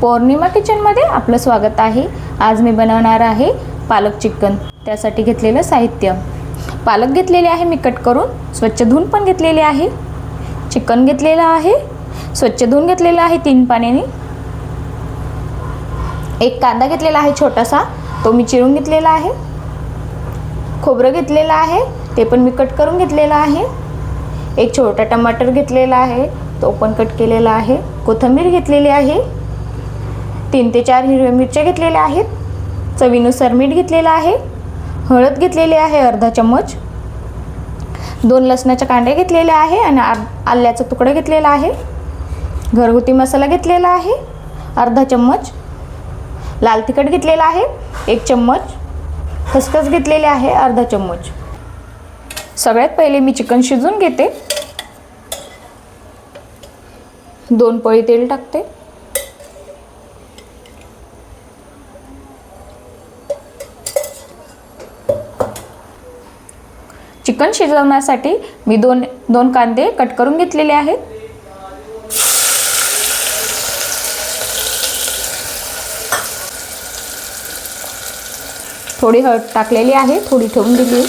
पौर्णिमा किचनमध्ये आपलं स्वागत आहे। आज मी बनवणार आहे पालक चिकन। त्यासाठी घेतलेलं साहित्य, पालक घेतलेले आहे मी कट करून, स्वच्छ धुवून पण घेतलेले आहे। चिकन घेतलेलं आहे, स्वच्छ धुवून घेतलेलं आहे 3 पाण्याने। एक कांदा घेतलेला आहे छोटासा, तो मी चिरून घेतलेला आहे। खोबरं घेतलेलं आहे, ते पण मी कट करून घेतलेलं आहे। एक छोटा टमाटर घेतलेला आहे, तो पण कट केलेला आहे। कोथिंबीर घेतलेली आहे। 3 ते 4 हिरव्या मिरच्या घेतलेल्या आहेत। चवीनुसार मीठ घेतलेलं आहे। हळद घेतलेली आहे अर्धा चम्मच। 2 लसणाच्या कांड्या घेतलेल्या आहे आणि आल्याचा तुकडा घेतलेला आहे। घरगुती मसाला घेतलेला आहे अर्धा चम्मच। लाल तिखट घेतलेला आहे 1 चम्मच। खसखस घेतलेले आहे अर्धा चम्मच। सगळ्यात पहिले मी चिकन शिजवून घेते। 2 पळी तेल टाकते। चिकन शिजवण्यासाठी मी दोन कांदे कट करून घेतलेले आहेत। थोडी हळद टाकलेली आहे, थोडी ठेवून दिली।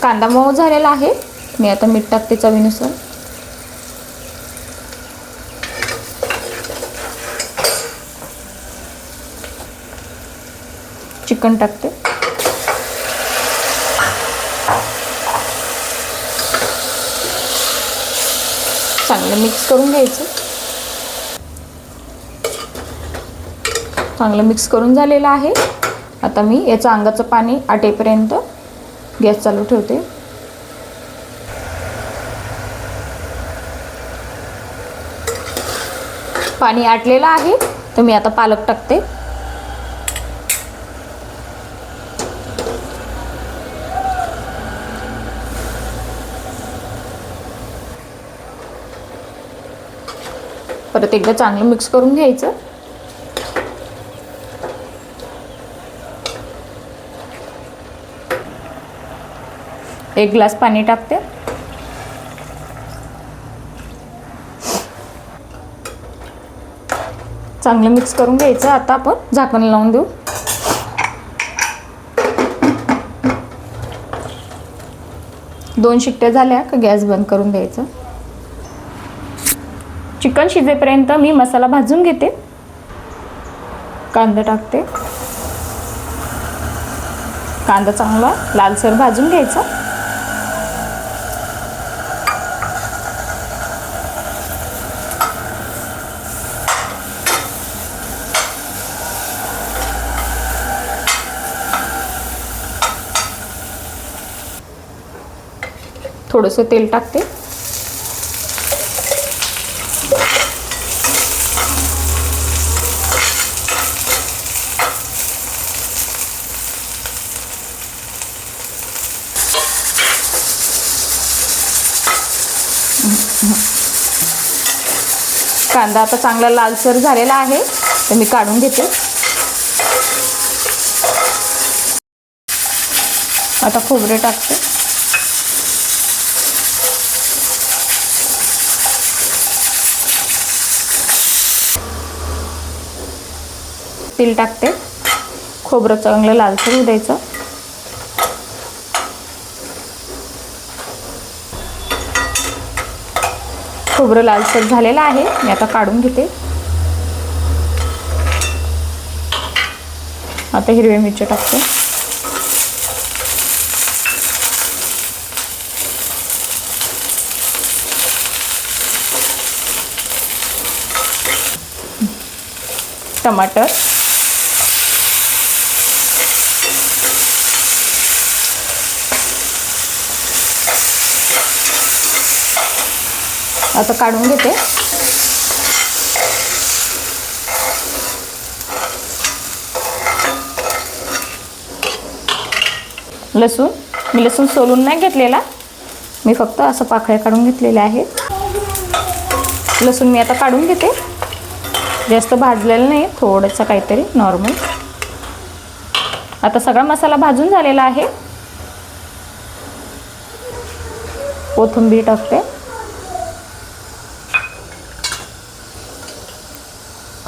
कांदा मऊ झालेला आहे, मी आता मीठ टाकते चवीनुसार। चिकन टाकते। चांगलं मिक्स करून घ्यायचं। चांगलं मिक्स करून झालेलं आहे। आता मी याचं अंगाचं पाणी आटेपर्यंत गॅस चालू ठेवते। पाणी आटलेलं आहे, तर मी आता पालक टाकते। परत एकदा चांगलं मिक्स करून घ्यायचं। एक ग्लास पाणी टाकते। चांगलं मिक्स करून घ्यायचं। आता आपण झाकण लावून देऊ। दोन शिट्ट्या झाल्या का गॅस बंद करून द्यायचा। चिकन शिजेपर्यंत मी मसाला भाजून घेते। कांदा टाकते। कांदा चांगला लालसर भाजून घ्यायचा। थोडंसं तेल टाकते। कांदा आता चांगला लालसर झालेला आहे, तर मी काढून घेते। आता खोबरे टाकते। तेल टाकते। खोबरं चांगलं लालसर होऊ द्यायचं। खोबरं लालसर झालेलं आहे, मी आता काढून घेते। आता हिरव्या मिरच्या टाकते। टमाटर, आता काढून घेते। लसूण, मी लसूण सोलून नाही घेतलेला, मी फक्त असं पाकळ्या काढून घेतलेल्या आहेत। लसूण मी आता काढून घेते। जास्त भाजलेलं नाही, थोडंसं काहीतरी नॉर्मल। आता सगळा मसाला भाजून झालेला आहे। कोथिंबीर टाकते।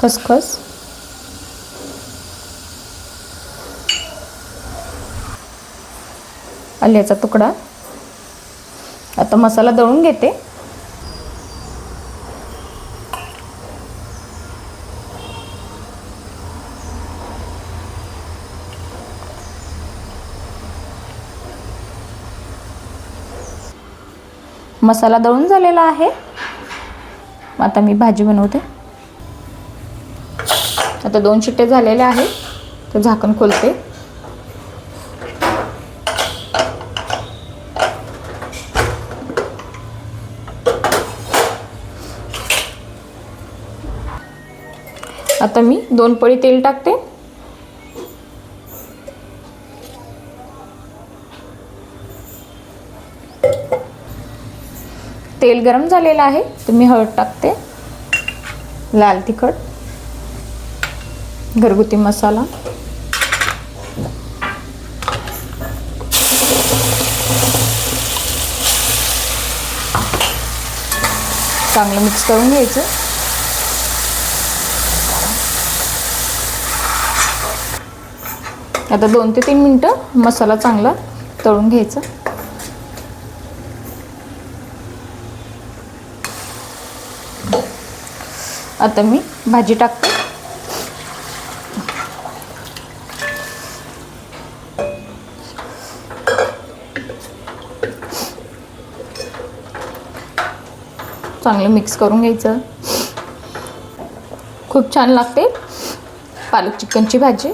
खसखस, आल्याचा तुकडा. आता मसाला दळून घेते. मसाला दळून झालेला आहे. आता मी भाजी बनवते. आता 2 शिट्टे झालेले आहे, तर झाकण खोलते. आता मी 2 पळी तेल टाकते. तेल गरम झालेलं आहे, तर मी हळद टाकते, लाल तिखट, घरगुती मसाला, चांगलं मिक्स करून घ्यायचं. आता 2 ते 3 मिनटं मसाला चांगला तळून घ्यायचा. आता मी भाजी टाकते. चांगलं मिक्स करून घ्यायचं. खूप छान लागते पालक चिकनची भाजी.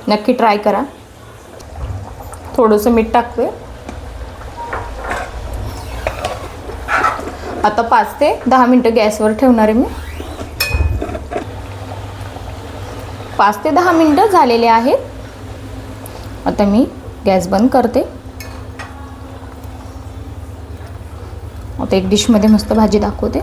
नक्की ट्राय करा. थोडंसं मीठ टाकते. आता 5 ते 10 मिनटं गॅसवर ठेवणार आहे मी. 5 ते 10 मिनटं झालेले आहेत. आता मी गॅस बंद करते. आता एक डिशमध्ये मस्त भाजी दाखवते.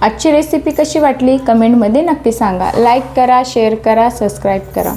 आजची रेसिपी कशी वाटली कमेंटमध्ये नक्की सांगा. लाईक करा, शेअर करा, सबस्क्राईब करा.